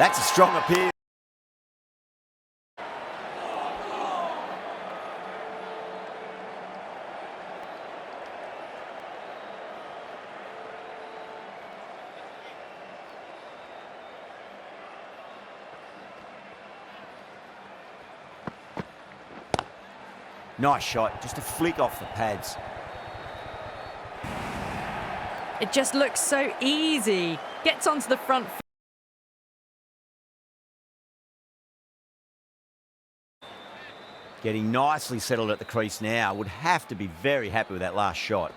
That's a strong appeal. Nice shot, just a flick off the pads. It just looks so easy. Gets onto the front foot. Getting nicely settled at the crease now. Would have to be very happy with that last shot.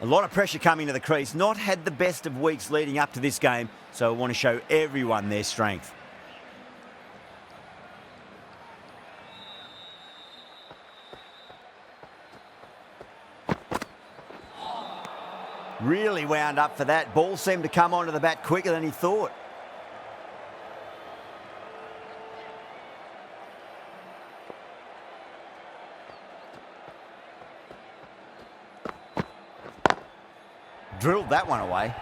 A lot of pressure coming to the crease. Not had the best of weeks leading up to this game, so I want to show everyone their strength. Really wound up for that. Ball seemed to come onto the bat quicker than he thought. Drilled that one away.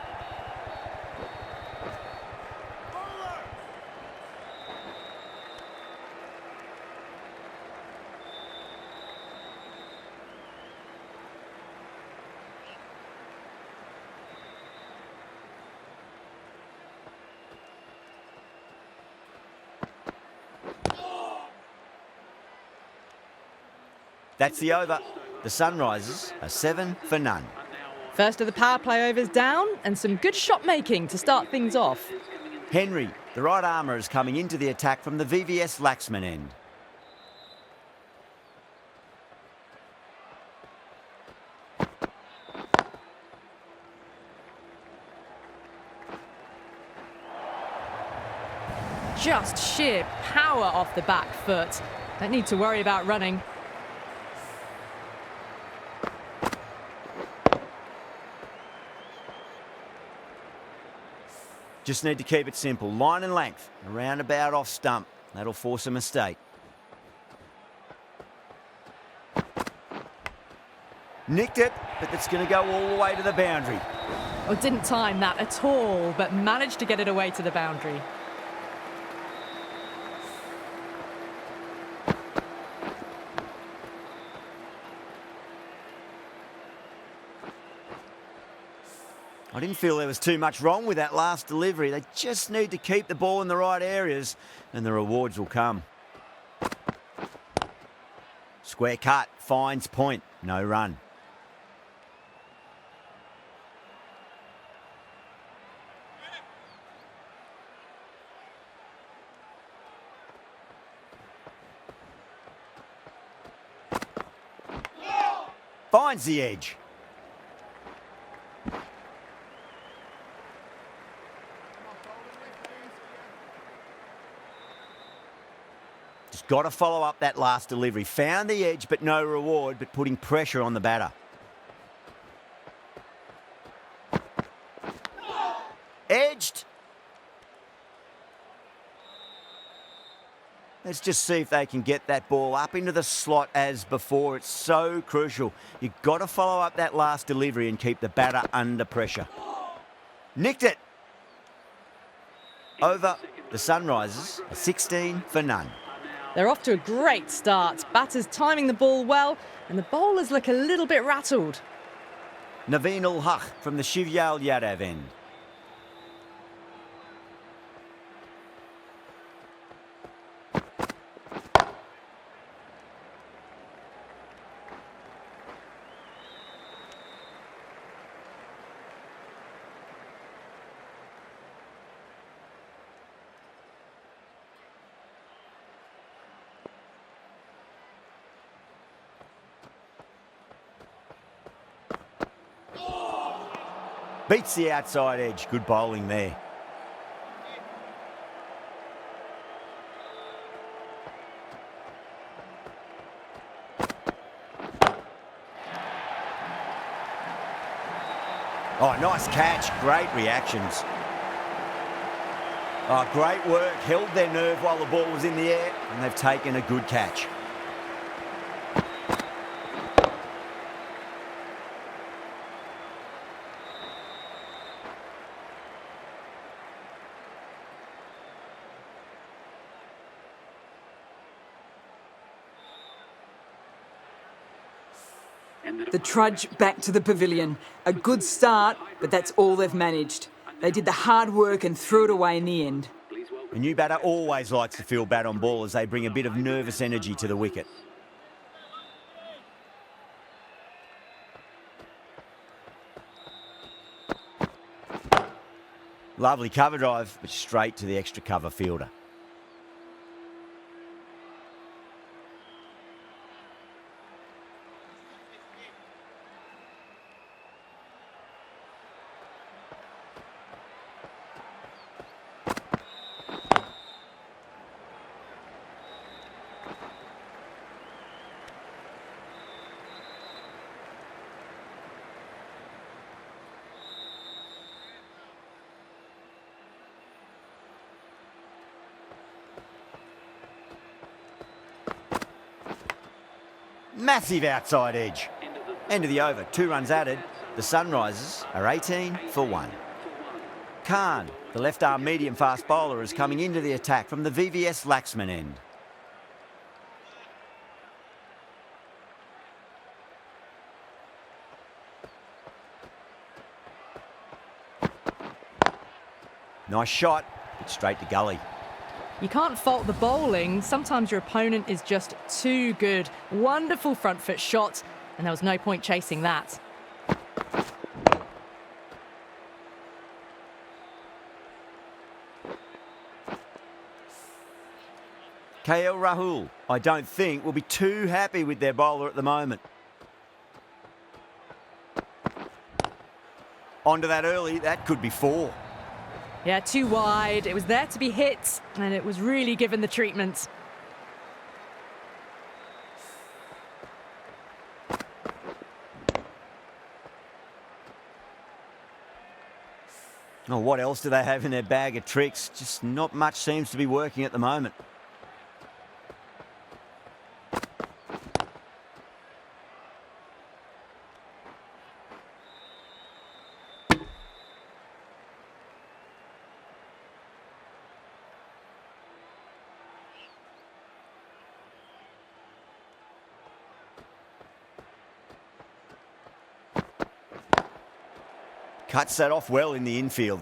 That's the over. The Sunrisers are 7 for none. First of the power play overs down, and some good shot making to start things off. Henry, the right armour, is coming into the attack from the VVS Laxman end. Just sheer power off the back foot. Don't need to worry about running. Just need to keep it simple. Line and length. Around about off stump. That'll force a mistake. Nicked it, but that's going to go all the way to the boundary. Oh, didn't time that at all, but managed to get it away to the boundary. I didn't feel there was too much wrong with that last delivery. They just need to keep the ball in the right areas and the rewards will come. Square cut, finds point, no run. Finds the edge. Just got to follow up that last delivery. Found the edge, but no reward, but putting pressure on the batter. Edged. Let's just see if they can get that ball up into the slot as before. It's so crucial. You've got to follow up that last delivery and keep the batter under pressure. Nicked it. Over. The Sunrisers are 16 for none. They're off to a great start. Batters timing the ball well, and the bowlers look a little bit rattled. Naveen ul Haq from the Shivyal Yadav end. Beats the outside edge. Good bowling there. Oh, nice catch. Great reactions. Oh, great work. Held their nerve while the ball was in the air, and they've taken a good catch. The trudge back to the pavilion. A good start, but that's all they've managed. They did the hard work and threw it away in the end. A new batter always likes to feel bat on ball as they bring a bit of nervous energy to the wicket. Lovely cover drive, but straight to the extra cover fielder. Massive outside edge. End of the over, 2 runs added. The Sunrisers are 18 for 1. Khan, the left-arm medium-fast bowler, is coming into the attack from the VVS Laxman end. Nice shot, but straight to gully. You can't fault the bowling. Sometimes your opponent is just too good. Wonderful front foot shot, and there was no point chasing that. KL Rahul, I don't think, will be too happy with their bowler at the moment. Onto that early, that could be 4. Yeah, too wide. It was there to be hit, and it was really given the treatment. Oh, what else do they have in their bag of tricks? Just not much seems to be working at the moment. Cuts that off well in the infield.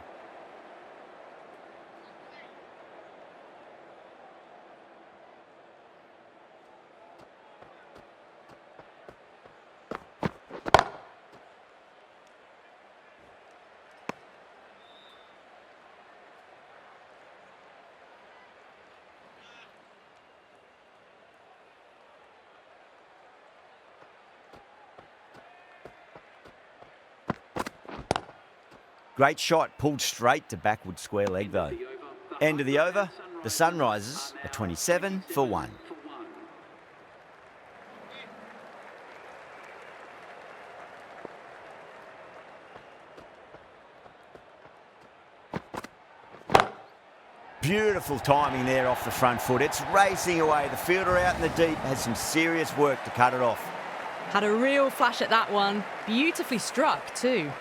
Great shot, pulled straight to backward square leg though. End of the over, the Sunrisers are 27 for 1. Beautiful timing there off the front foot. It's racing away. The fielder out in the deep has some serious work to cut it off. Had a real flash at that one. Beautifully struck too.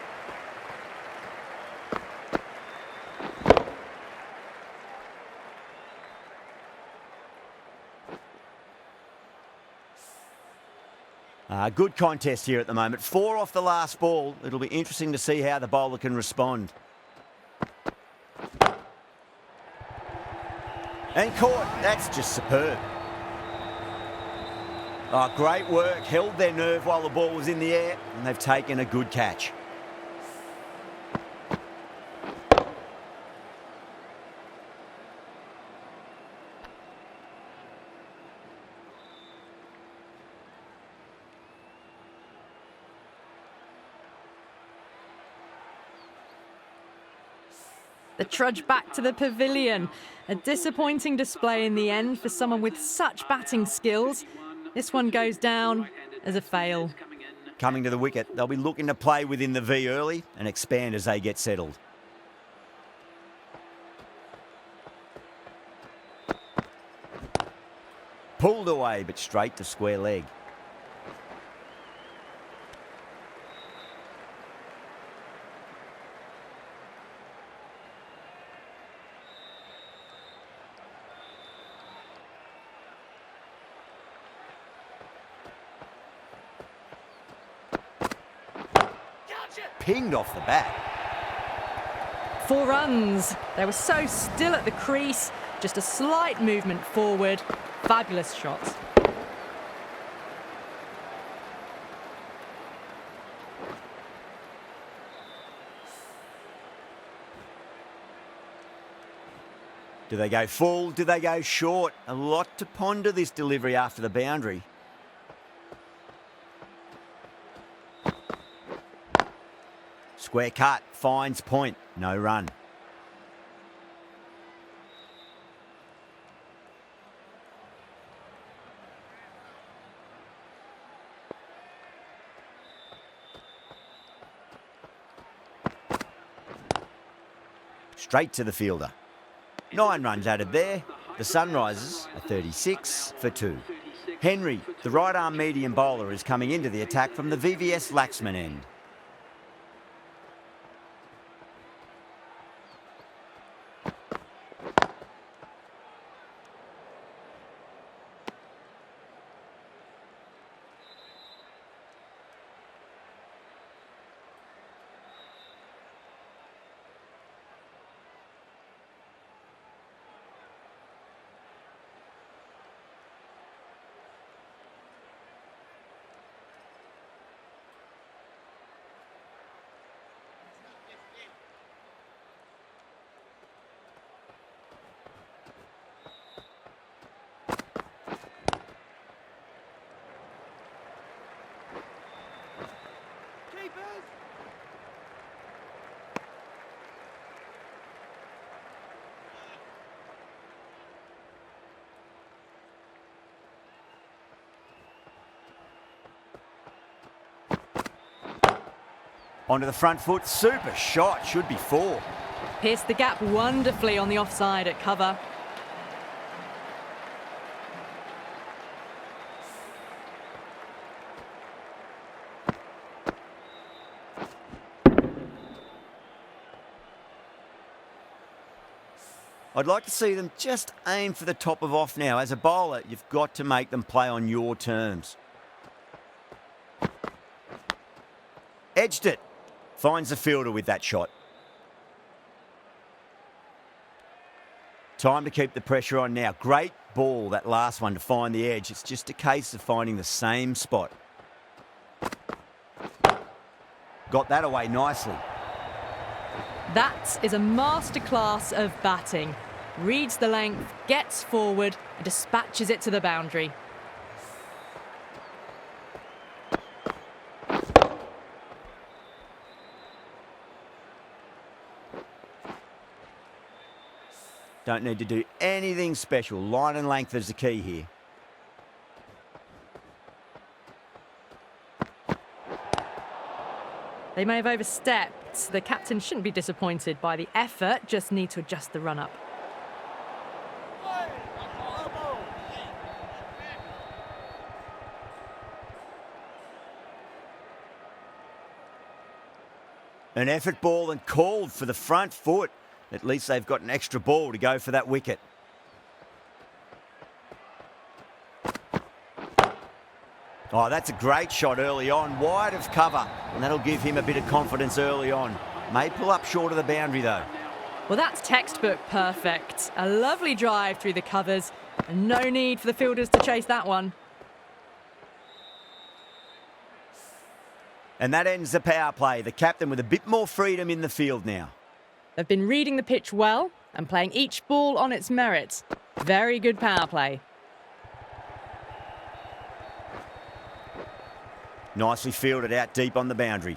Good contest here at the moment. 4 off the last ball. It'll be interesting to see how the bowler can respond. And caught. That's just superb. Oh, great work. Held their nerve while the ball was in the air, and they've taken a good catch. The trudge back to the pavilion. A disappointing display in the end for someone with such batting skills. This one goes down as a fail. Coming to the wicket, they'll be looking to play within the V early and expand as they get settled. Pulled away, but straight to square leg. Pinged off the bat. 4 runs. They were so still at the crease. Just a slight movement forward. Fabulous shot. Do they go full? Do they go short? A lot to ponder this delivery after the boundary. Square cut, finds point, no run. Straight to the fielder. 9 runs added there. The Sunrisers are 36 for 2. Henry, the right arm medium bowler, is coming into the attack from the VVS Laxman end. Onto the front foot, super shot, should be 4. Pierced the gap wonderfully on the offside at cover. I'd like to see them just aim for the top of off now. As a bowler, you've got to make them play on your terms. Edged it. Finds the fielder with that shot. Time to keep the pressure on now. Great ball, that last one, to find the edge. It's just a case of finding the same spot. Got that away nicely. That is a masterclass of batting. Reads the length, gets forward, and dispatches it to the boundary. Don't need to do anything special. Line and length is the key here. They may have overstepped. The captain shouldn't be disappointed by the effort, just need to adjust the run-up. An effort ball and called for the front foot. At least they've got an extra ball to go for that wicket. Oh, that's a great shot early on, wide of cover, and that'll give him a bit of confidence early on. May pull up short of the boundary though. Well, that's textbook perfect. A lovely drive through the covers, and no need for the fielders to chase that one. And that ends the power play. The captain with a bit more freedom in the field now. They've been reading the pitch well and playing each ball on its merits. Very good power play. Nicely fielded out deep on the boundary.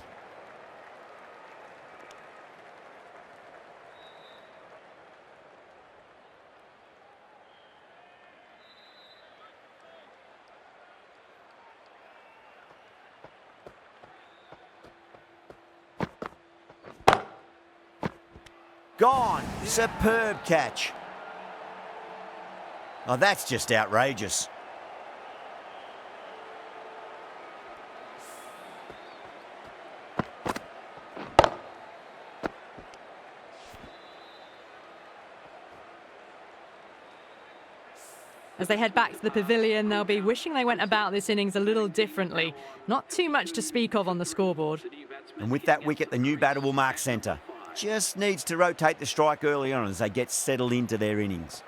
Gone. Superb catch. Oh, that's just outrageous. As they head back to the pavilion, they'll be wishing they went about this innings a little differently. Not too much to speak of on the scoreboard. And with that wicket, the new batter will mark centre. Just needs to rotate the strike early on as they get settled into their innings.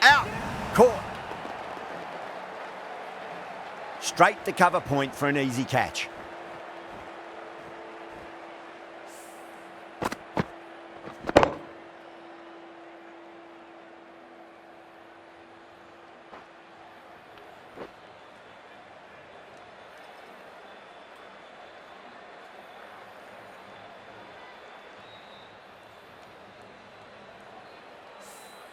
Out. Caught. Straight to cover point for an easy catch.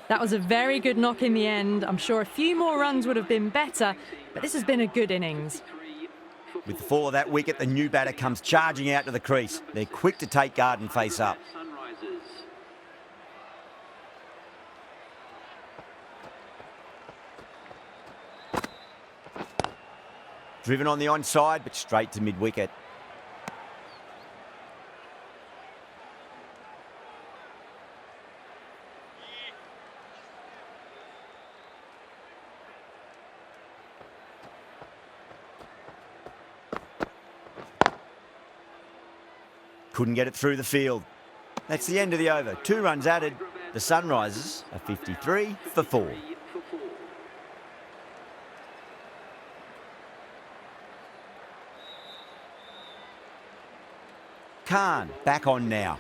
That was a very good knock in the end. I'm sure a few more runs would have been better, but this has been a good innings. With the fall of that wicket, the new batter comes charging out to the crease. They're quick to take guard and face up. Driven on the onside, but straight to mid-wicket. Couldn't get it through the field. That's the end of the over. 2 runs added. The Sunrisers are 53 for 4. Khan back on now.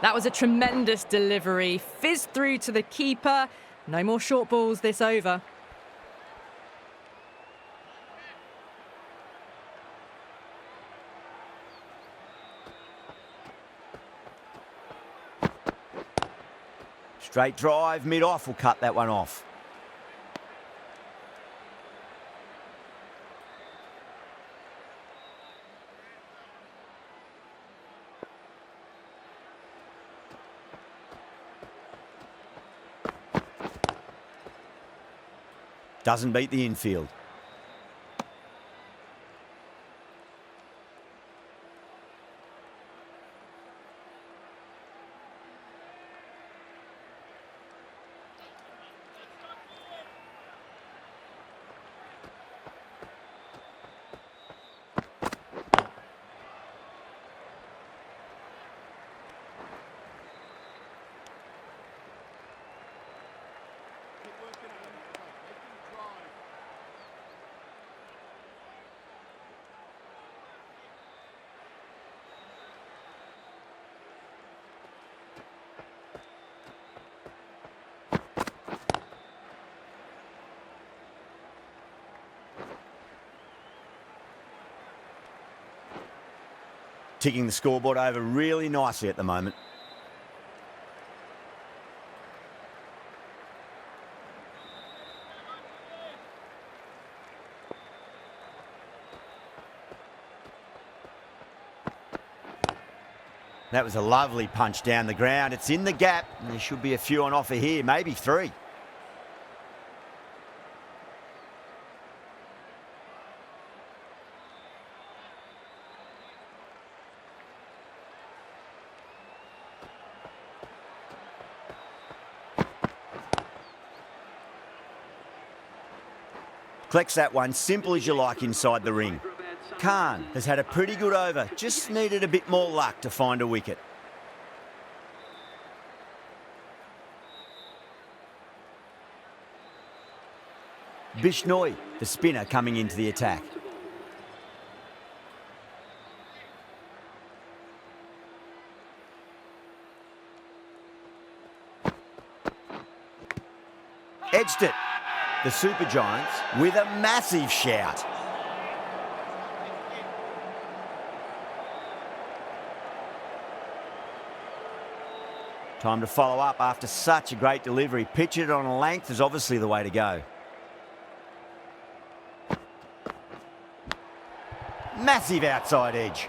That was a tremendous delivery. Fizzed through to the keeper. No more short balls this over. Straight drive, mid-off will cut that one off. Doesn't beat the infield. Ticking the scoreboard over really nicely at the moment. That was a lovely punch down the ground. It's in the gap. There should be a few on offer here, maybe 3. Collects that one, simple as you like inside the ring. Khan has had a pretty good over, just needed a bit more luck to find a wicket. Bishnoi, the spinner, coming into the attack. Edged it. The Super Giants with a massive shout. Time to follow up after such a great delivery. Pitch it on a length is obviously the way to go. Massive outside edge.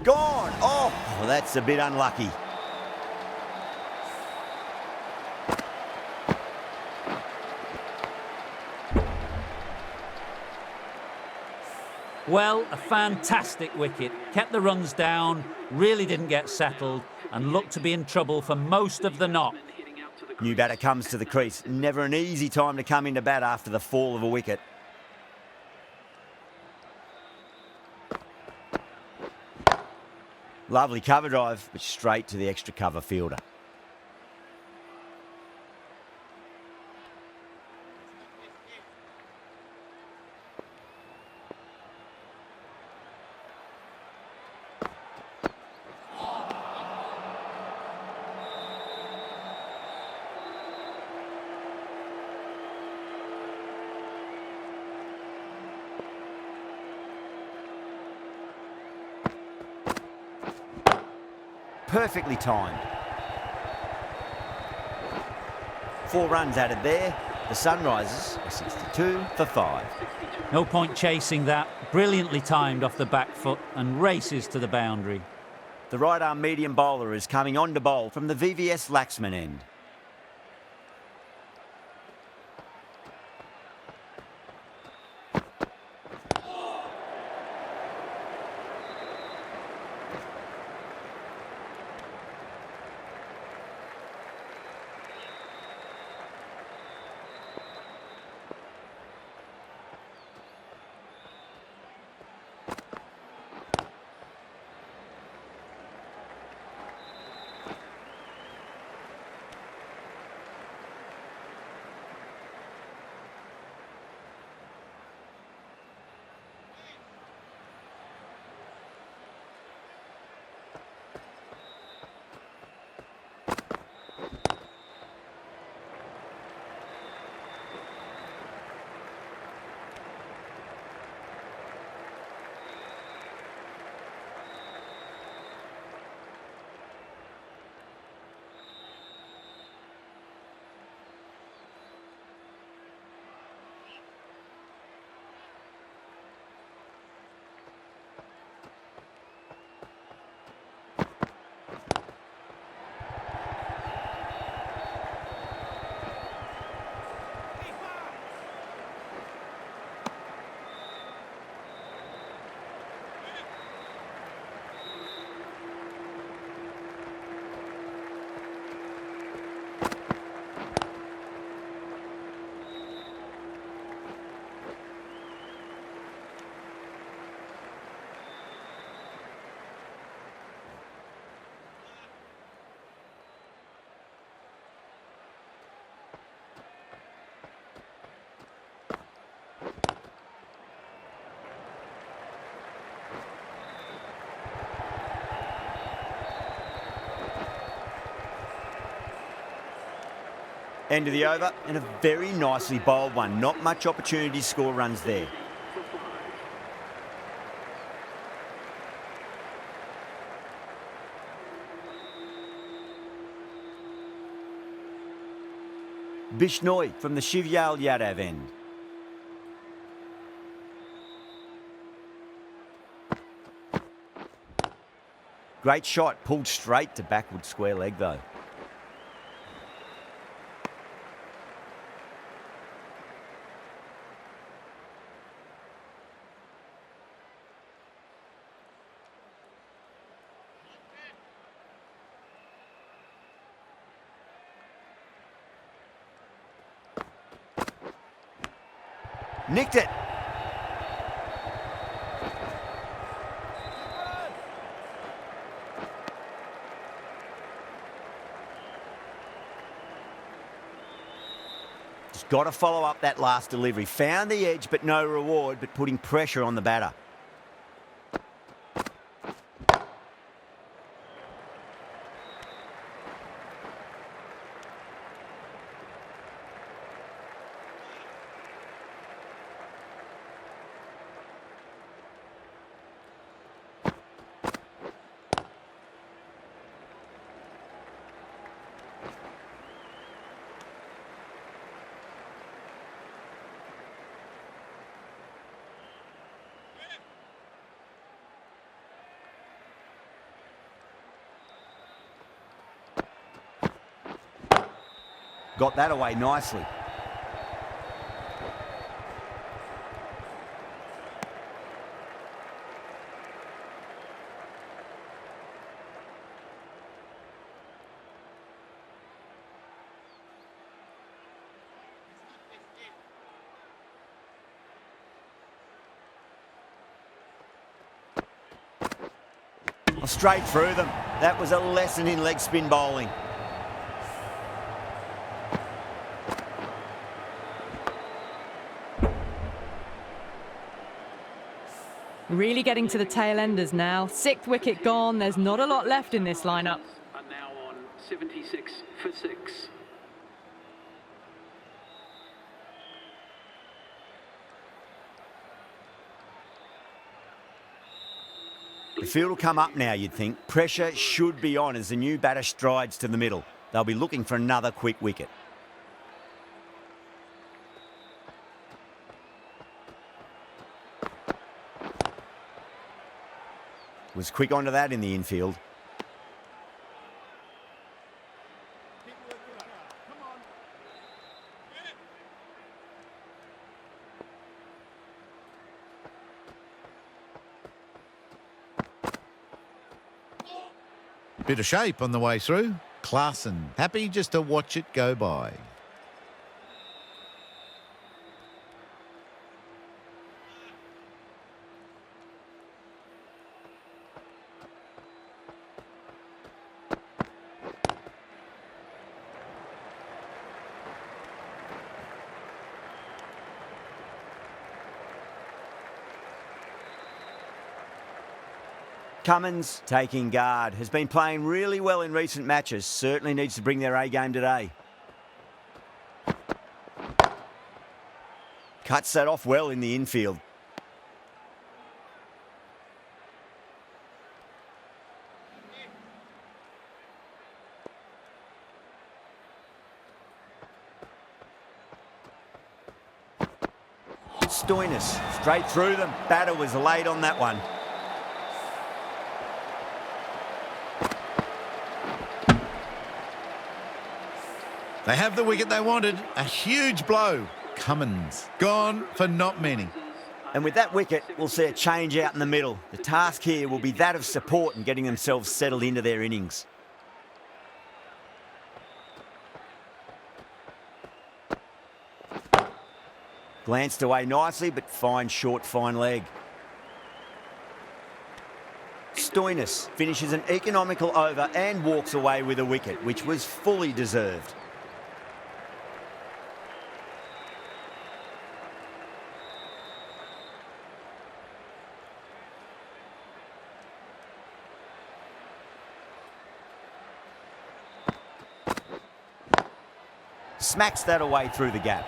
Gone. Oh, well, that's a bit unlucky. Well, a fantastic wicket. Kept the runs down, really didn't get settled, and looked to be in trouble for most of the knock. New batter comes to the crease. Never an easy time to come into bat after the fall of a wicket. Lovely cover drive, but straight to the extra cover fielder. Perfectly timed. 4 runs added there. The Sunrisers are 62 for 5. No point chasing that. Brilliantly timed off the back foot and races to the boundary. The right arm medium bowler is coming on to bowl from the VVS Laxman end. End of the over, and a very nicely bowled one. Not much opportunity to score runs there. Bishnoi from the Shivyal Yadav end. Great shot, pulled straight to backward square leg though. Nicked it. Just got to follow up that last delivery. Found the edge, but no reward, but putting pressure on the batter. got that away nicely. Straight through them. That was a lesson in leg spin bowling. Really getting to the tail enders now. 6th wicket gone. There's not a lot left in this lineup. And now on 76 for 6. The field will come up now, you'd think. Pressure should be on as the new batter strides to the middle. They'll be looking for another quick wicket. Was quick onto that in the infield. Bit of shape on the way through. Klaassen happy just to watch it go by. Cummins taking guard. Has been playing really well in recent matches. Certainly needs to bring their A game today. Cuts that off well in the infield. Stoinis straight through them. Batter was late on that one. They have the wicket they wanted. A huge blow. Cummins gone for not many. And with that wicket, we'll see a change out in the middle. The task here will be that of support and getting themselves settled into their innings. Glanced away nicely, but fine short, fine leg. Stoinis finishes an economical over and walks away with a wicket, which was fully deserved. Smacks that away through the gap.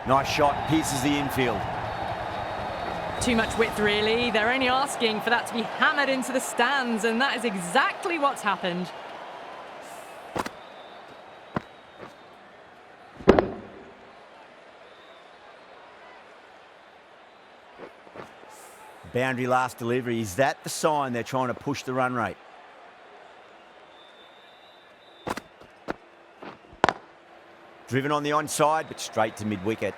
Nice shot, pierces the infield. Too much width, really. They're only asking for that to be hammered into the stands, and that is exactly what's happened. Boundary last delivery. Is that the sign they're trying to push the run rate? Driven on the onside, but straight to mid-wicket.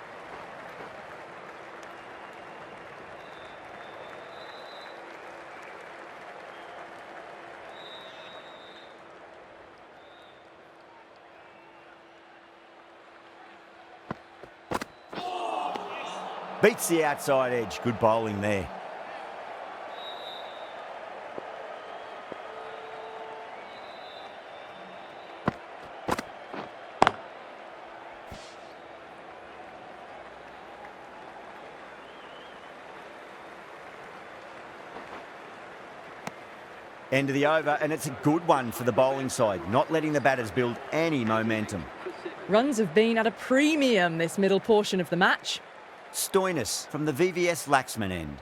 Beats the outside edge. Good bowling there. End of the over, and it's a good one for the bowling side, not letting the batters build any momentum. Runs have been at a premium this middle portion of the match. Stoinis from the VVS Laxman end.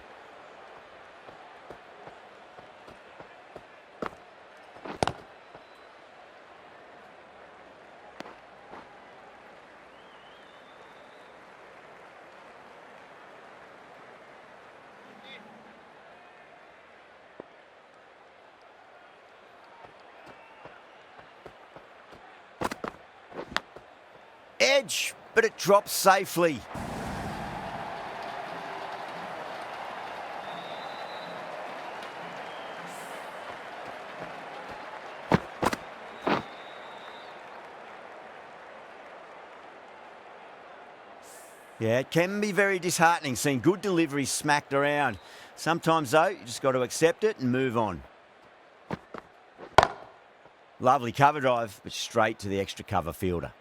Edge, but it drops safely. Yeah, it can be very disheartening seeing good deliveries smacked around. Sometimes, though, you just got to accept it and move on. Lovely cover drive, but straight to the extra cover fielder.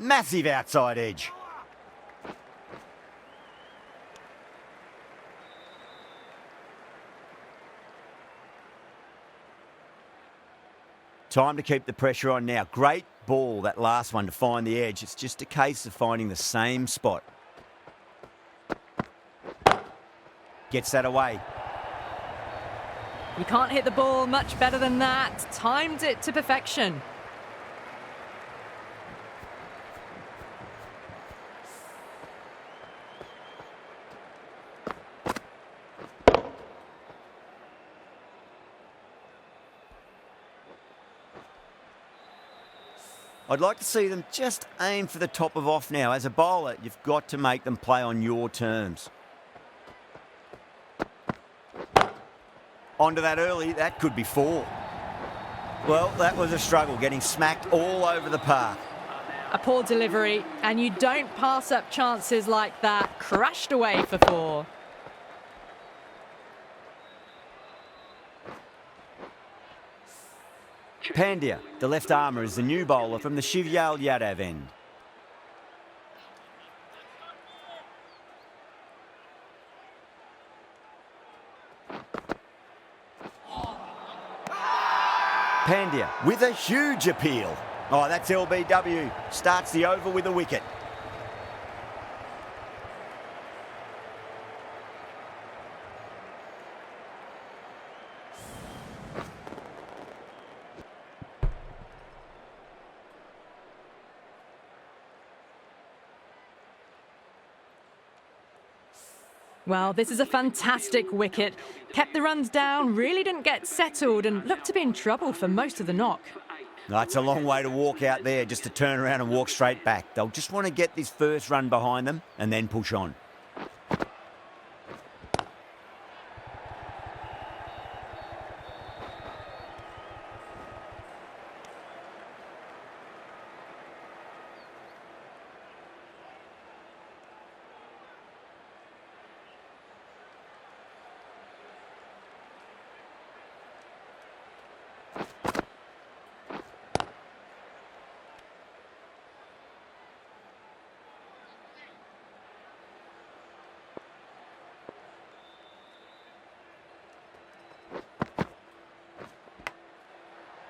Massive outside edge. Time to keep the pressure on now. Great ball, that last one, to find the edge. It's just a case of finding the same spot. Gets that away. You can't hit the ball much better than that. Timed it to perfection. I'd like to see them just aim for the top of off now. As a bowler, you've got to make them play on your terms. Onto that early, that could be 4. Well, that was a struggle, getting smacked all over the park. A poor delivery, and you don't pass up chances like that. Crashed away for 4. Pandya, the left armour, is the new bowler from the Shivyal Yadav end. Pandya with a huge appeal. Oh, that's LBW. Starts the over with a wicket. Well, this is a fantastic wicket. Kept the runs down, really didn't get settled, and looked to be in trouble for most of the knock. That's a long way to walk out there just to turn around and walk straight back. They'll just want to get this first run behind them and then push on.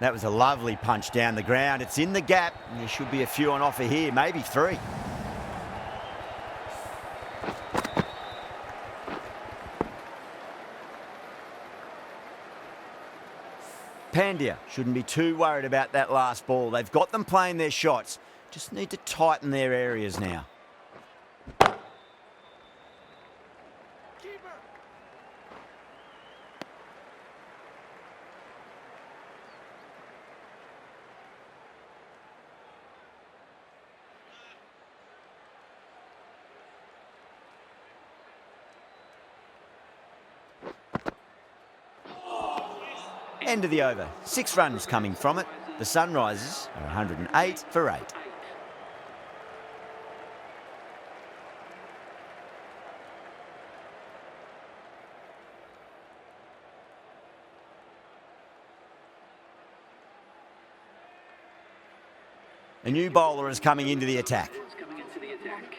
That was a lovely punch down the ground. It's in the gap. There should be a few on offer here, maybe 3. Pandya shouldn't be too worried about that last ball. They've got them playing their shots. Just need to tighten their areas now. End of the over. 6 runs coming from it. The Sunrisers are 108 for 8. A new bowler is coming into the attack. Coming into the attack.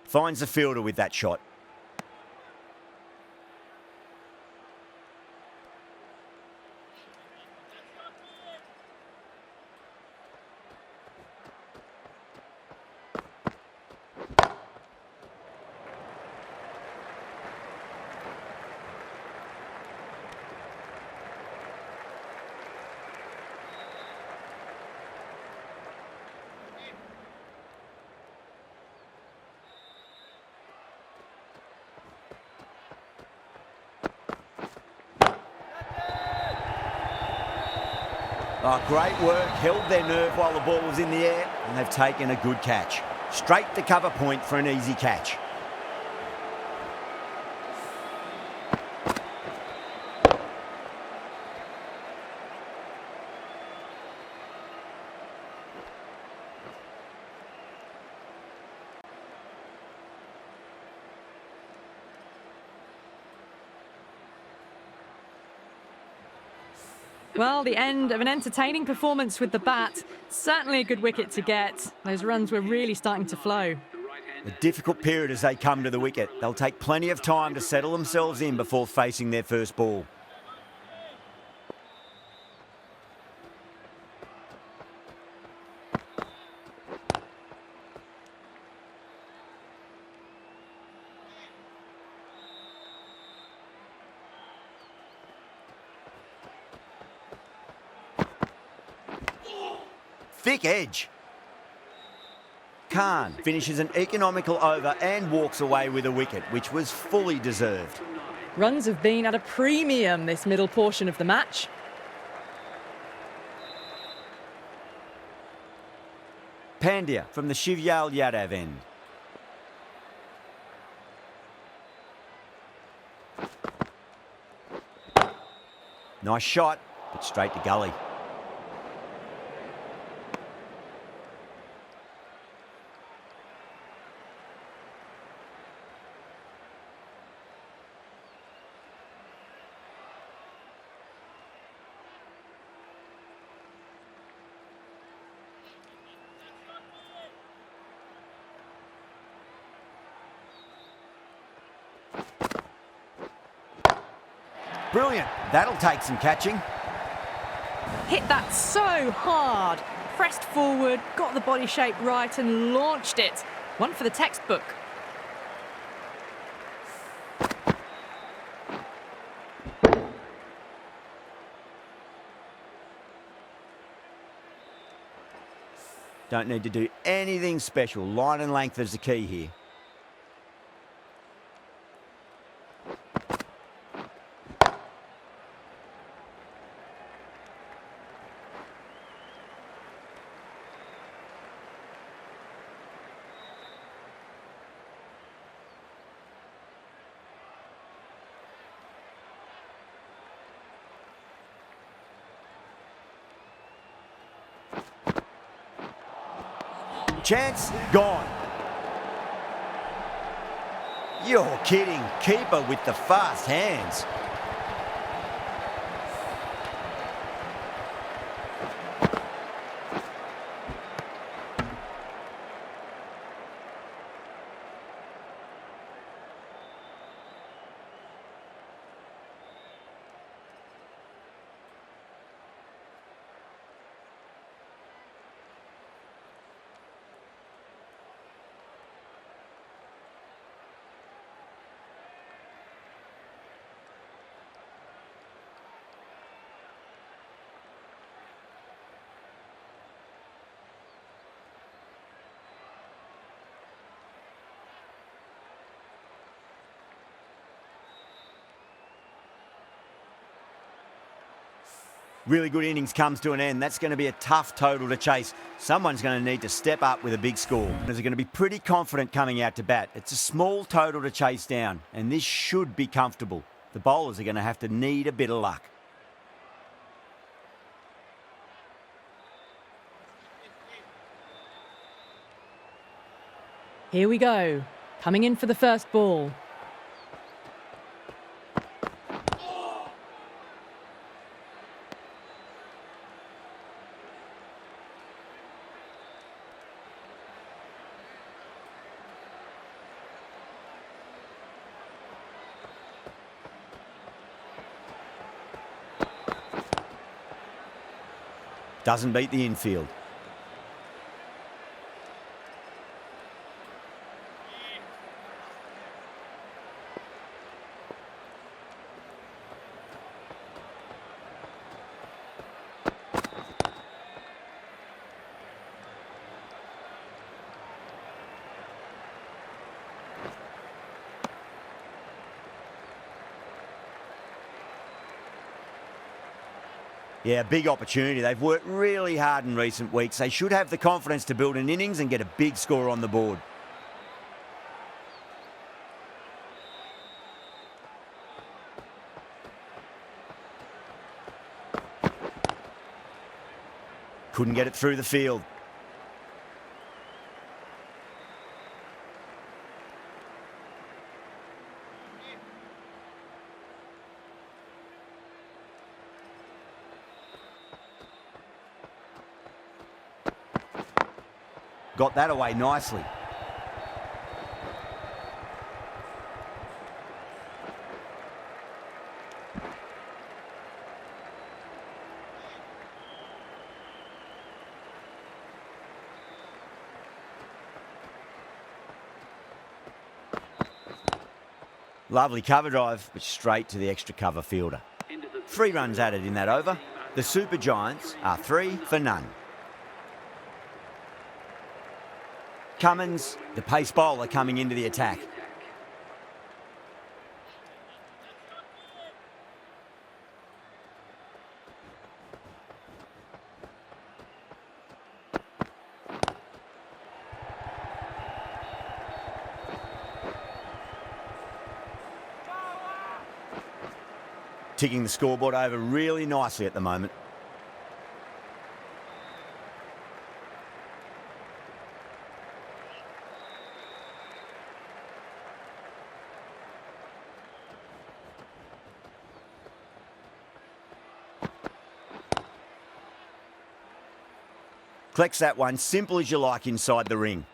Finds the fielder with that shot. Oh, great work, held their nerve while the ball was in the air, and they've taken a good catch. Straight to cover point for an easy catch. Well, the end of an entertaining performance with the bat. Certainly a good wicket to get. Those runs were really starting to flow. A difficult period as they come to the wicket. They'll take plenty of time to settle themselves in before facing their first ball. Thick edge. Khan finishes an economical over and walks away with a wicket, which was fully deserved. Runs have been at a premium this middle portion of the match. Pandya from the Shivyal Yadav end. Nice shot, but straight to gully. Brilliant. That'll take some catching. Hit that so hard. Pressed forward, got the body shape right and launched it. One for the textbook. Don't need to do anything special. Line and length is the key here. Chance gone. You're kidding. Keeper with the fast hands. Really good innings comes to an end. That's going to be a tough total to chase. Someone's going to need to step up with a big score. They're going to be pretty confident coming out to bat. It's a small total to chase down, and this should be comfortable. The bowlers are going to have to need a bit of luck. Here we go. Coming in for the first ball. Doesn't beat the infield. Yeah, big opportunity. They've worked really hard in recent weeks. They should have the confidence to build an innings and get a big score on the board. Couldn't get it through the field. Got that away nicely. Lovely cover drive, but straight to the extra cover fielder. 3 runs added in that over. The Super Giants are 3 for none. Cummins, the pace bowler, coming into the attack. Ticking the scoreboard over really nicely at the moment. Collects that one, simple as you like, inside the ring.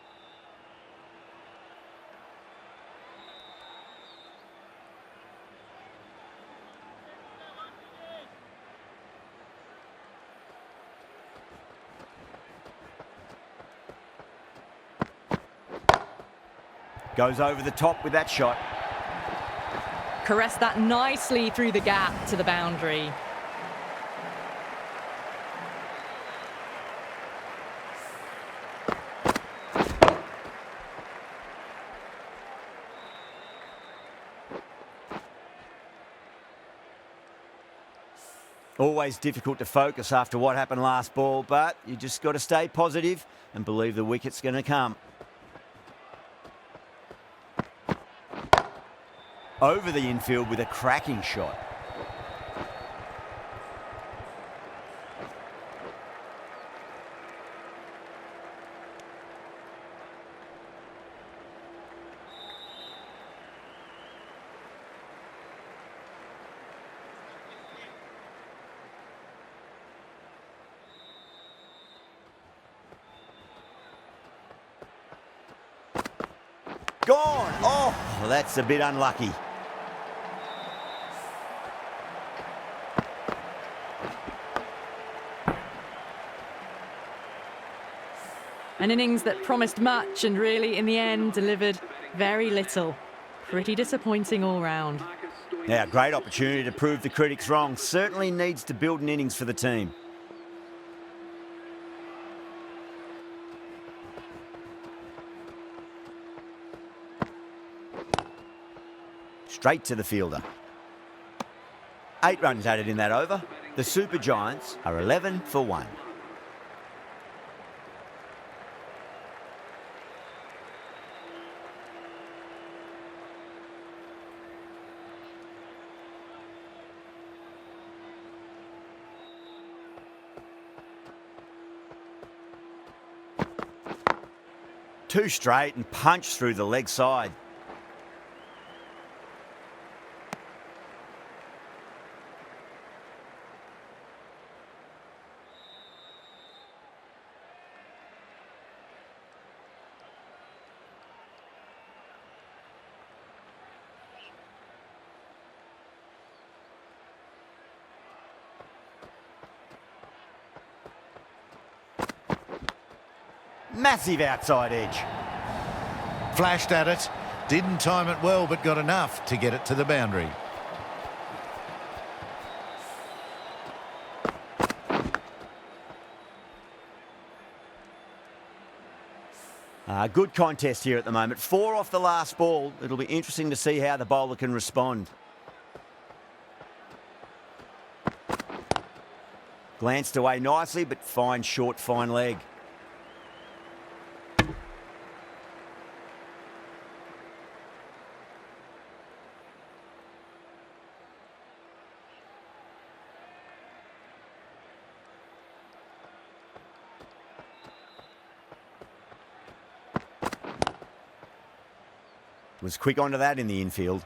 Goes over the top with that shot. Caressed that nicely through the gap to the boundary. Always difficult to focus after what happened last ball, but you just got to stay positive and believe the wicket's going to come. Over the infield with a cracking shot. Gone! Oh, well, that's a bit unlucky. An innings that promised much and really, in the end, delivered very little. Pretty disappointing all round. Now, great opportunity to prove the critics wrong. Certainly needs to build an innings for the team. Straight to the fielder. 8 runs added in that over. The Super Giants are 11 for 1. Two straight and punched through the leg side. Massive outside edge. Flashed at it. Didn't time it well, but got enough to get it to the boundary. Good contest here at the moment. 4 off the last ball. It'll be interesting to see how the bowler can respond. Glanced away nicely, but fine short, fine leg. Was quick onto that in the infield.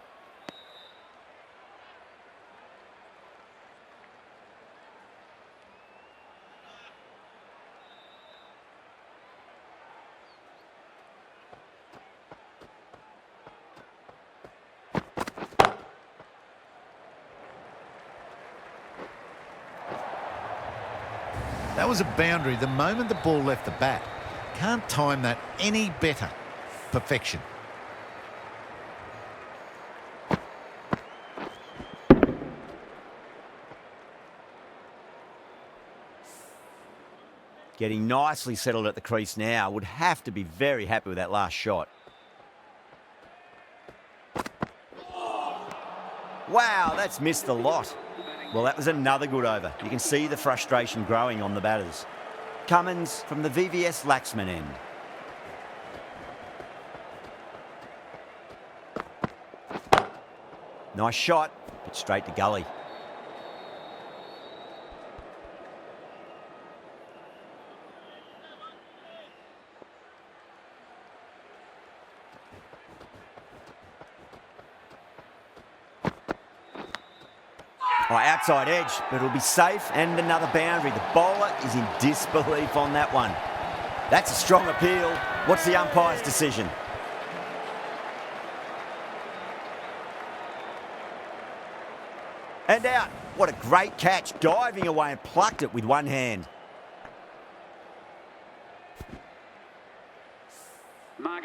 That was a boundary the moment the ball left the bat. Can't time that any better. Perfection. Getting nicely settled at the crease now. Would have to be very happy with that last shot. Wow, that's missed the lot. Well, that was another good over. You can see the frustration growing on the batters. Cummins from the VVS Laxman end. Nice shot, but straight to gully. Outside edge, but it'll be safe and another boundary. The bowler is in disbelief on that one. That's a strong appeal. What's the umpire's decision? And out. What a great catch. Diving away and plucked it with one hand.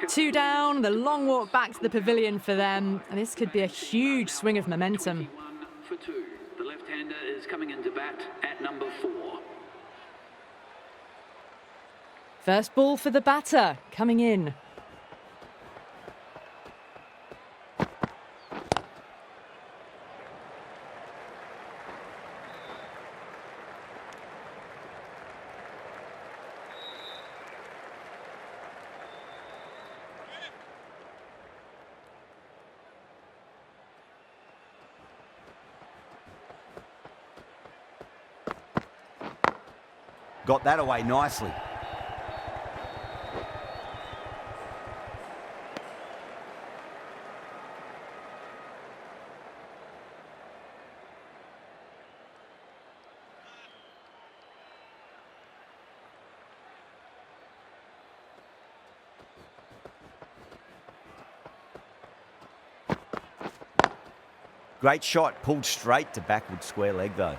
Two down, the long walk back to the pavilion for them, and this could be a huge swing of momentum. For 2. The left-hander is coming into bat at number 4. First ball for the batter, coming in. Got that away nicely. Great shot, pulled straight to backward square leg though.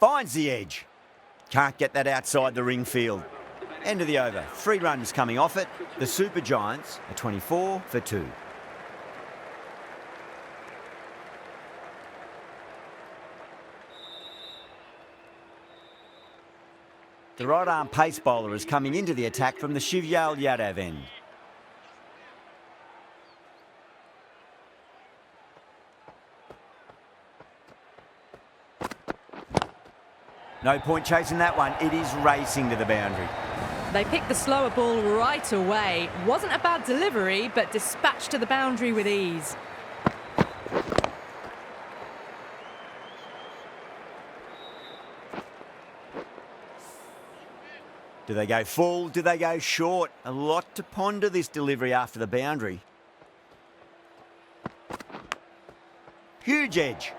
Finds the edge. Can't get that outside the ring field. End of the over. 3 runs coming off it. The Super Giants are 24 for 2. The right-arm pace bowler is coming into the attack from the Shivyal Yadav end. No point chasing that one. It is racing to the boundary. They picked the slower ball right away. Wasn't a bad delivery, but dispatched to the boundary with ease. Do they go full? Do they go short? A lot to ponder this delivery after the boundary. Huge edge.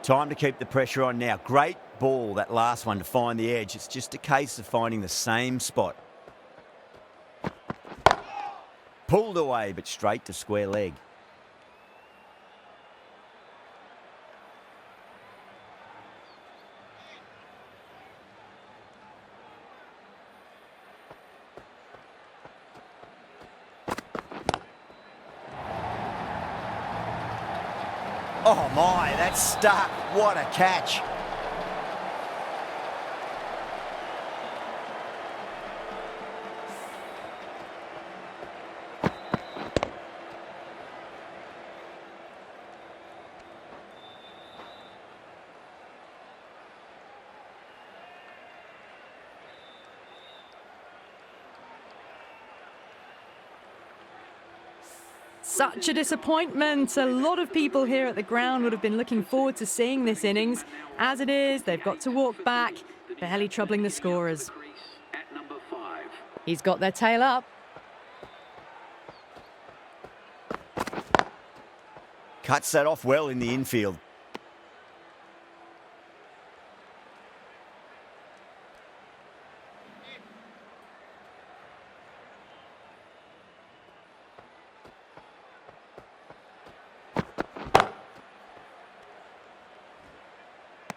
Time to keep the pressure on now. Great ball, that last one, to find the edge. It's just a case of finding the same spot. Pulled away, but straight to square leg. Oh my, that's stuck. What a catch. Such a disappointment. A lot of people here at the ground would have been looking forward to seeing this innings. As it is, they've got to walk back, barely troubling the scorers. At number 5. He's got their tail up. Cuts that off well in the infield.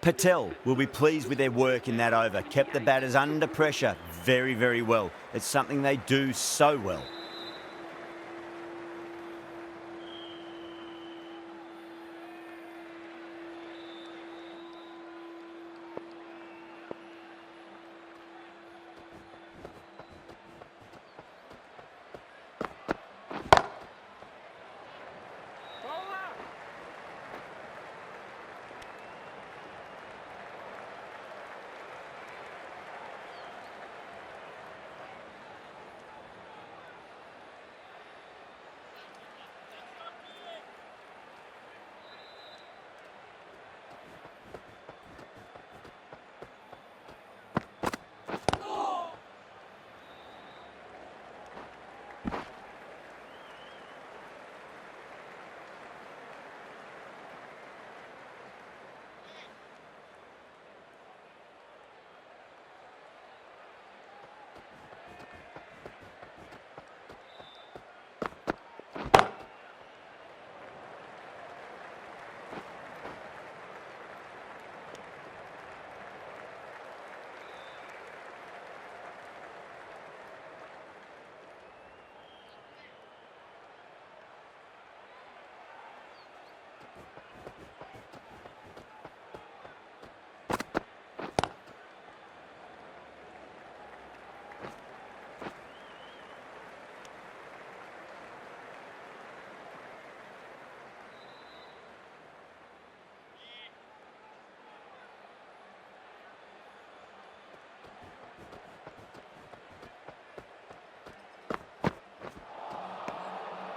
Patel will be pleased with their work in that over. Kept the batters under pressure very, very well. It's something they do so well.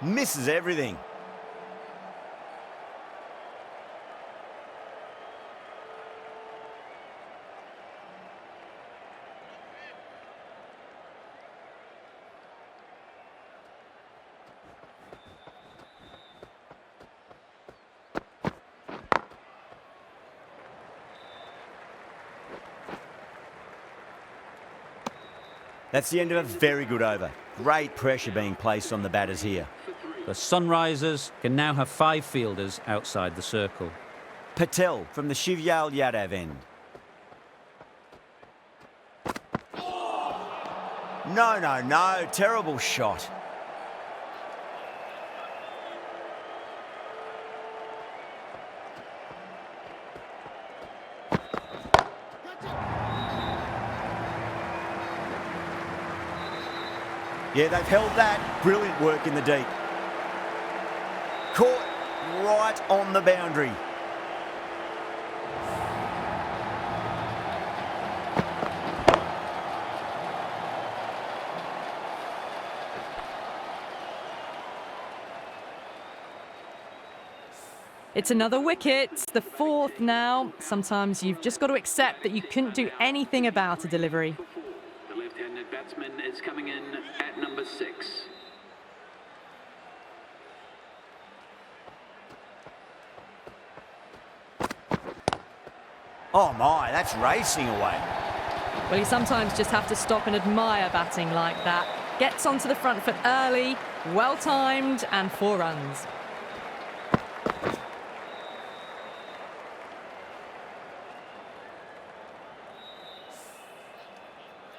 Misses everything. That's the end of a very good over. Great pressure being placed on the batters here. The Sunrisers can now have 5 fielders outside the circle. Patel from the Shivyal Yadav end. No, terrible shot. Yeah, they've held that. Brilliant work in the deep. Caught right on the boundary. It's another wicket, the 4th now. Sometimes you've just got to accept that you couldn't do anything about a delivery. The left-handed batsman is coming in at number 6. Oh my, that's racing away. Well, you sometimes just have to stop and admire batting like that. Gets onto the front foot early, well timed, and 4 runs.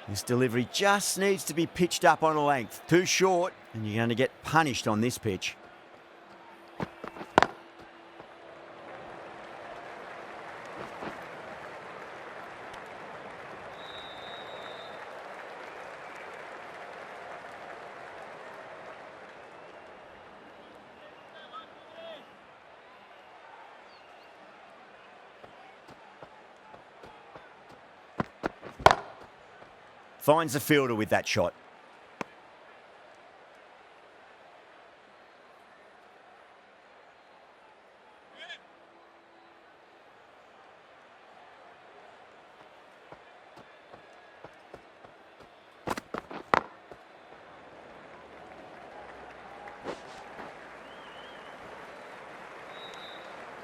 This delivery just needs to be pitched up on a length. Too short, and you're going to get punished on this pitch. Finds the fielder with that shot.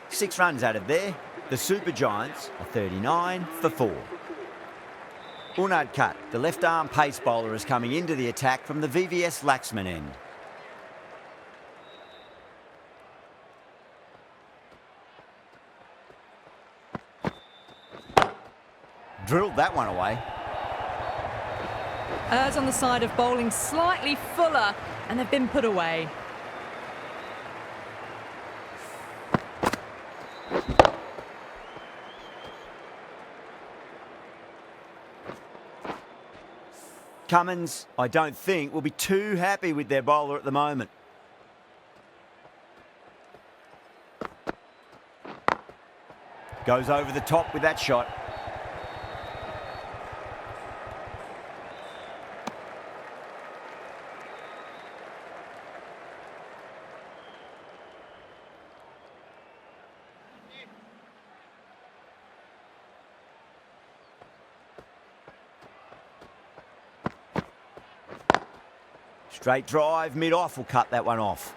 Six runs out of there. The Super Giants are 39 for 4. Unad Cut, the left-arm pace bowler, is coming into the attack from the VVS Laxman end. Drilled that one away. Errs on the side of bowling slightly fuller, and they've been put away. Cummins, I don't think, will be too happy with their bowler at the moment. Goes over the top with that shot. Straight drive, mid-off will cut that one off.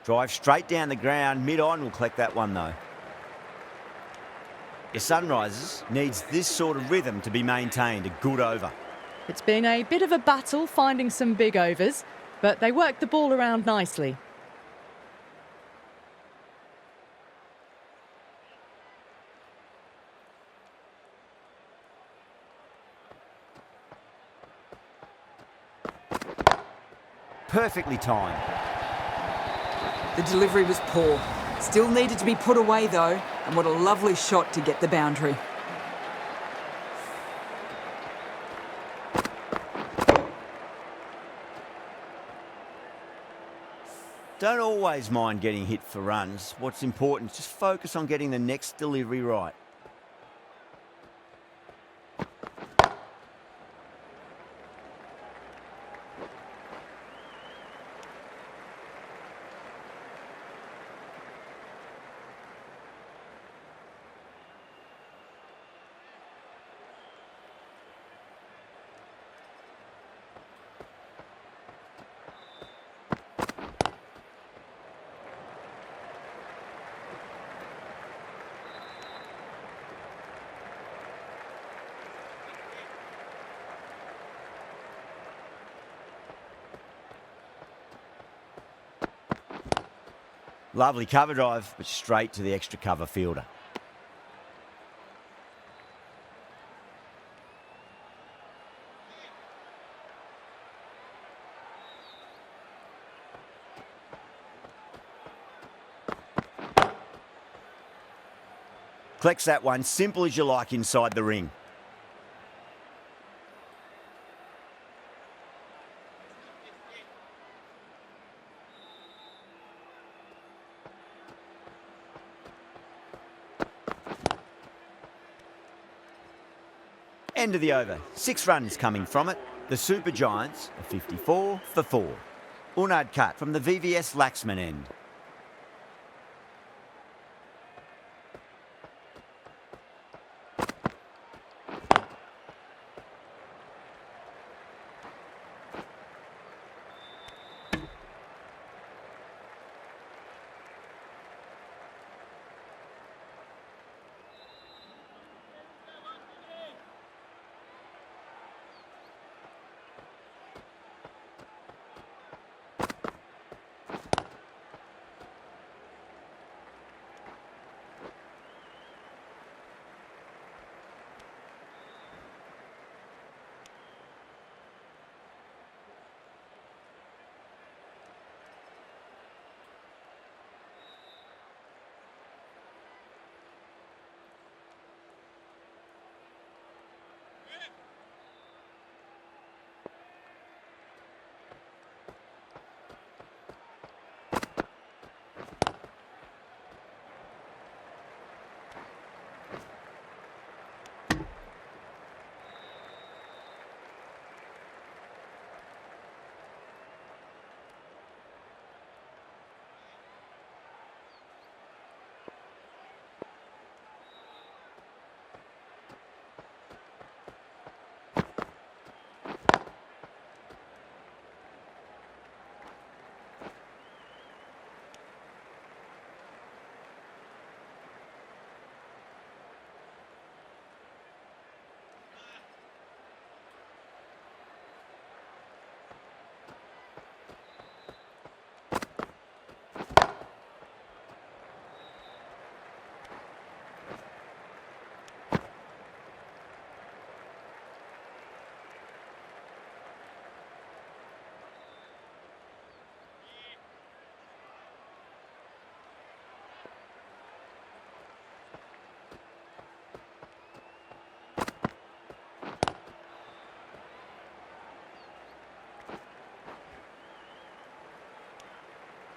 Drive straight down the ground, mid-on will collect that one though. The Sunrisers needs this sort of rhythm to be maintained, a good over. It's been a bit of a battle finding some big overs, but they worked the ball around nicely. perfectly timed. The delivery was poor. Still needed to be put away though, and what a lovely shot to get the boundary. Don't always mind getting hit for runs. What's important is just focus on getting the next delivery right. Lovely cover drive, but straight to the extra cover fielder. Collects that one, simple as you like inside the ring. End of the over. 6 runs coming from it. The Super Giants are 54 for 4. Unad cut from the VVS Laxman end.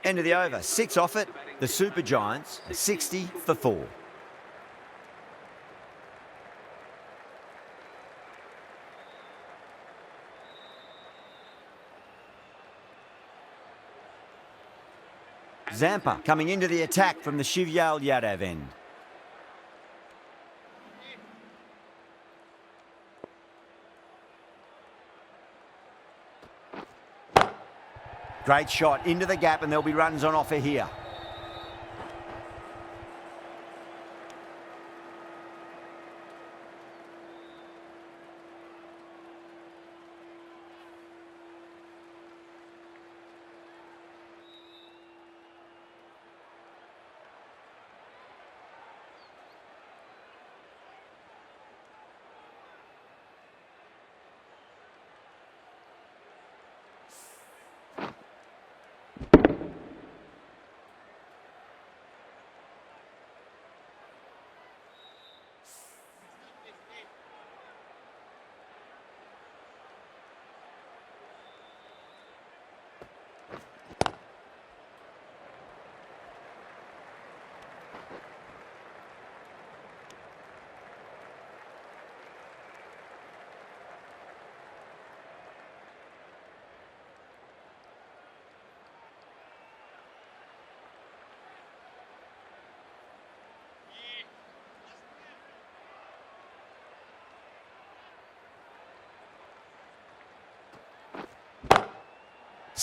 End of the over. 6 off it. The Super Giants are 60 for 4. Zampa coming into the attack from the Shivyal Yadav end. Great shot into the gap, and there'll be runs on offer here.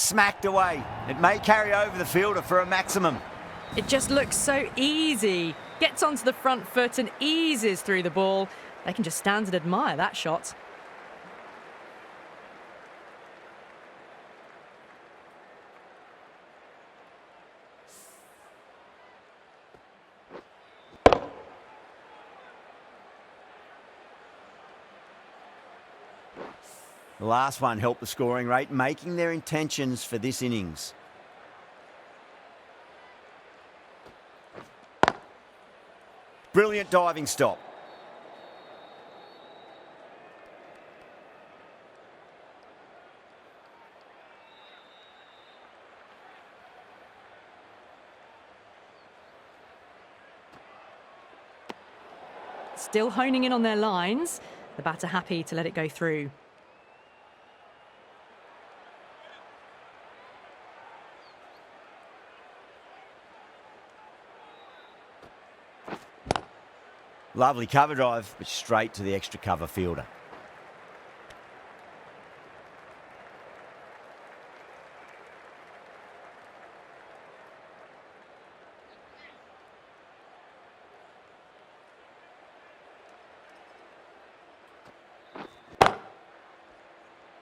smacked away. It may carry over the fielder for a maximum. It just looks so easy. Gets onto the front foot and eases through the ball. They can just stand and admire that shot. The last one helped the scoring rate, making their intentions for this innings. Brilliant diving stop. Still honing in on their lines. The batter happy to let it go through. Lovely cover drive, but straight to the extra cover fielder.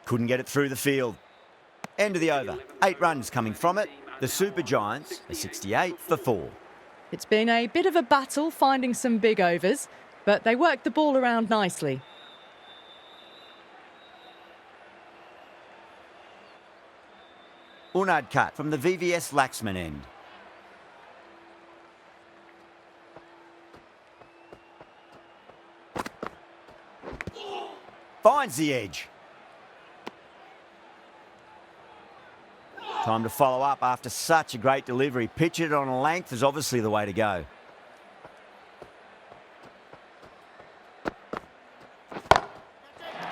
Couldn't get it through the field. End of the over. 8 runs coming from it. The Super Giants are 68 for 4. It's been a bit of a battle finding some big overs, but they worked the ball around nicely. Unad cut from the VVS Laxman end. Finds the edge. Time to follow up after such a great delivery. Pitch it on a length is obviously the way to go.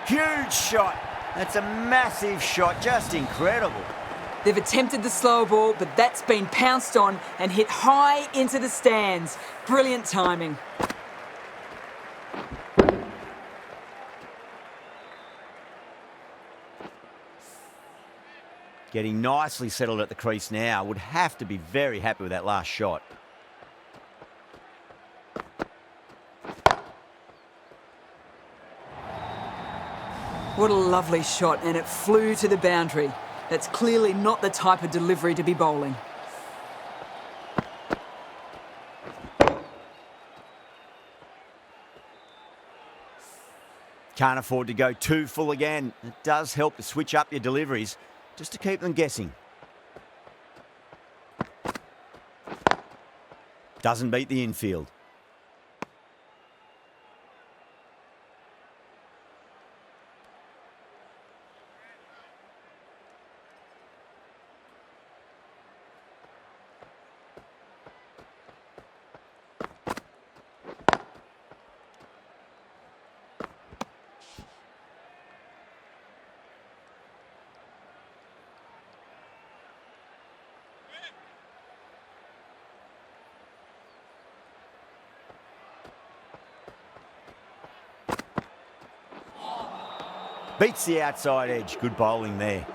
Huge shot. That's a massive shot. Just incredible. They've attempted the slow ball, but that's been pounced on and hit high into the stands. Brilliant timing. Getting nicely settled at the crease now. Would have to be very happy with that last shot. What a lovely shot, and it flew to the boundary. That's clearly not the type of delivery to be bowling. Can't afford to go too full again. It does help to switch up your deliveries, just to keep them guessing. Doesn't beat the infield. Beats the outside edge. Good bowling there.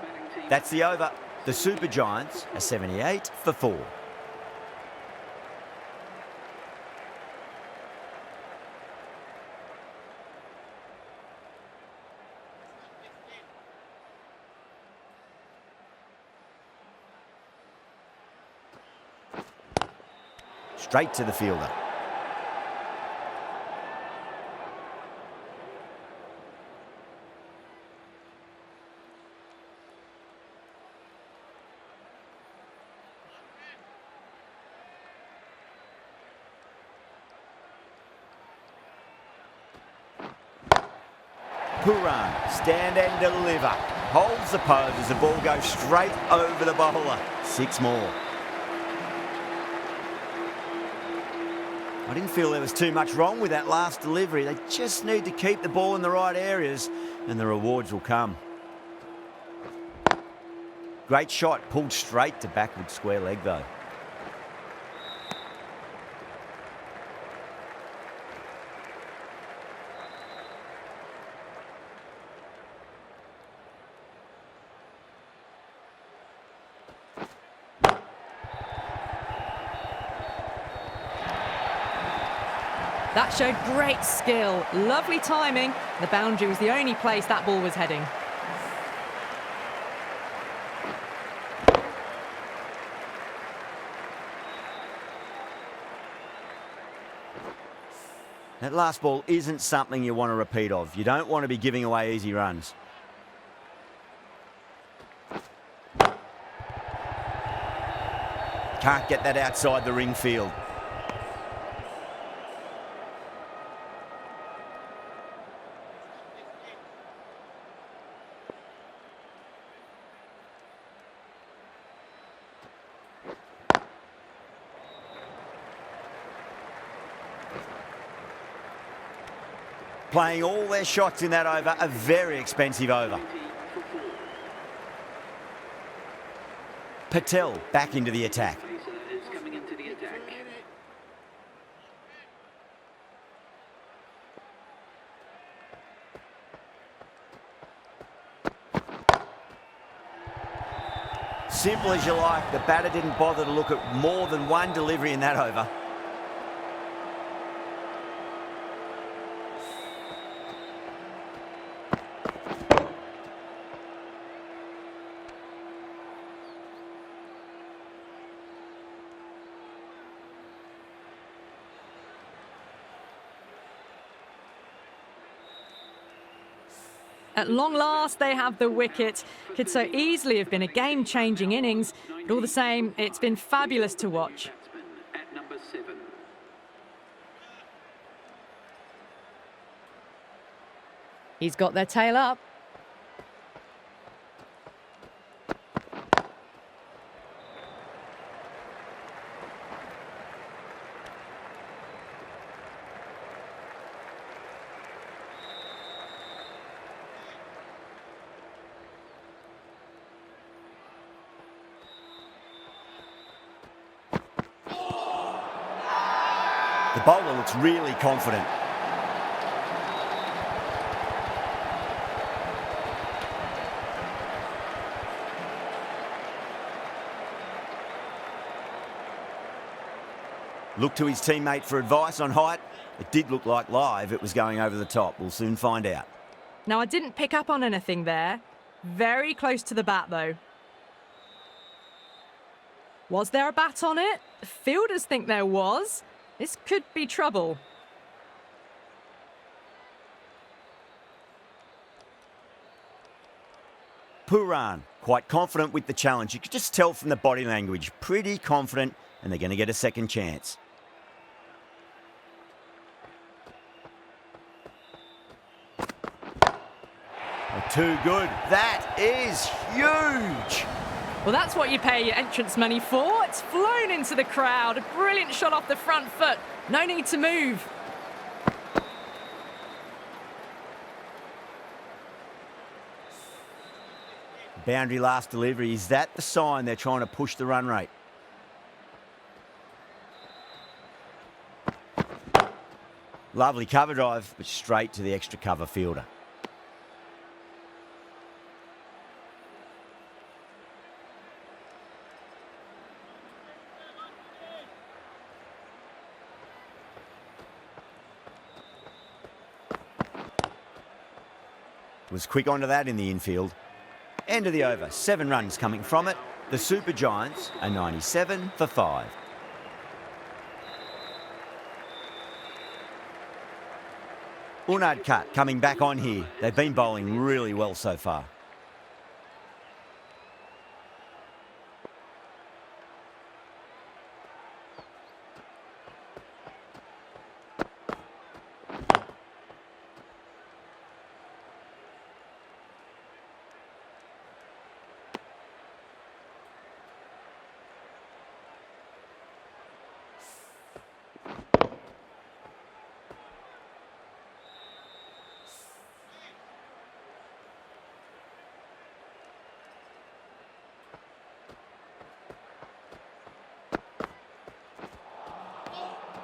That's the over. The Super Giants are 78 for 4. Straight to the fielder. Pooran, stand and deliver. Holds the pose as the ball goes straight over the bowler. 6 more. I didn't feel there was too much wrong with that last delivery. They just need to keep the ball in the right areas and the rewards will come. Great shot, pulled straight to backward square leg though. That showed great skill, lovely timing. The boundary was the only place that ball was heading. That last ball isn't something you want to repeat of. You don't want to be giving away easy runs. Can't get that outside the ring field. Playing all their shots in that over, a very expensive over. Patel back into the attack. Is coming into the attack. Simple as you like, the batter didn't bother to look at more than one delivery in that over. At long last, they have the wicket. Could so easily have been a game-changing innings, but all the same, it's been fabulous to watch. Batsman at number 7. He's got their tail up. The bowler looks really confident. Looked to his teammate for advice on height. It did look like live it was going over the top. We'll soon find out. Now, I didn't pick up on anything there. Very close to the bat, though. Was there a bat on it? The fielders think there was. This could be trouble. Pooran, quite confident with the challenge. You could just tell from the body language. Pretty confident, and they're going to get a second chance. Too good. That is huge. Well, that's what you pay your entrance money for. It's flown into the crowd. A brilliant shot off the front foot. No need to move. Boundary last delivery. Is that the sign they're trying to push the run rate? Lovely cover drive, but straight to the extra cover fielder. Was quick onto that in the infield. End of the over, 7 runs coming from it. The Super Giants are 97 for 5. Unad Cut coming back on here. They've been bowling really well so far.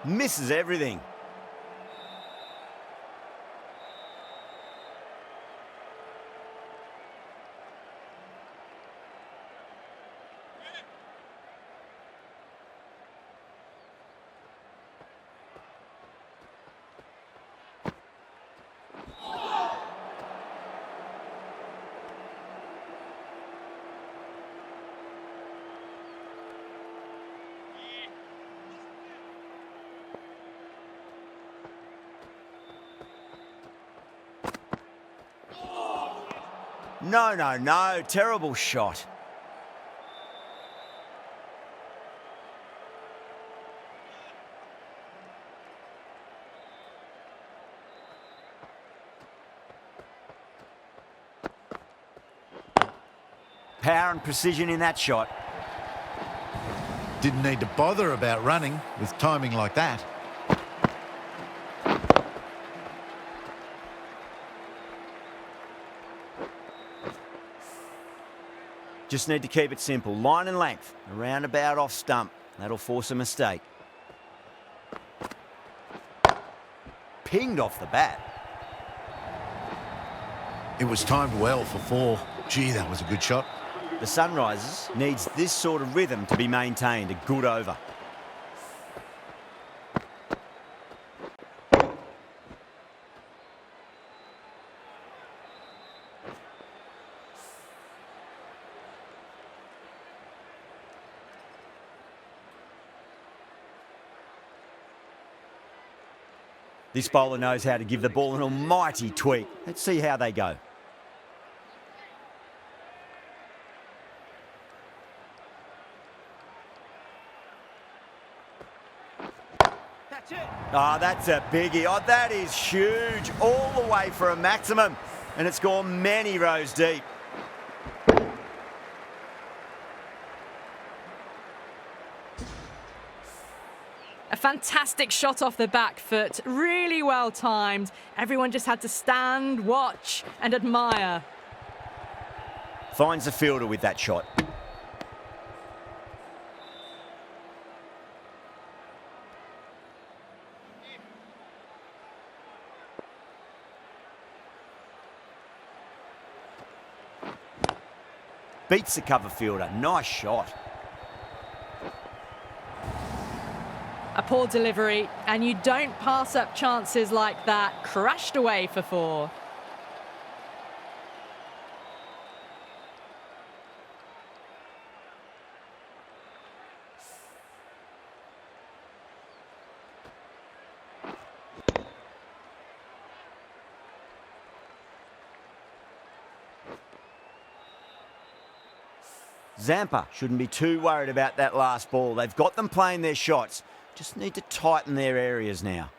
Misses everything. No, no, no. Terrible shot. Power and precision in that shot. Didn't need to bother about running with timing like that. Just need to keep it simple. Line and length. Around about off stump. That'll force a mistake. Pinged off the bat. It was timed well for 4. Gee, that was a good shot. The Sunrisers needs this sort of rhythm to be maintained. A good over. This bowler knows how to give the ball an almighty tweak. Let's see how they go. Oh, that's a biggie. Oh, that is huge. All the way for a maximum. And it's gone many rows deep. A fantastic shot off the back foot. Really well timed. Everyone just had to stand, watch and admire. Finds the fielder with that shot. Beats the cover fielder. Nice shot. A poor delivery, and you don't pass up chances like that. Crashed away for 4. Zampa shouldn't be too worried about that last ball. They've got them playing their shots. Just need to tighten their areas now.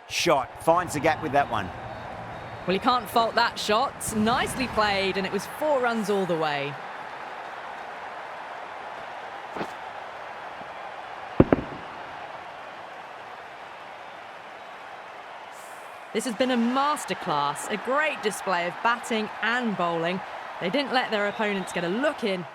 Shot. Finds the gap with that one. Well, you can't fault that shot. Nicely played, and it was 4 runs all the way. This has been a masterclass, a great display of batting and bowling. They didn't let their opponents get a look in,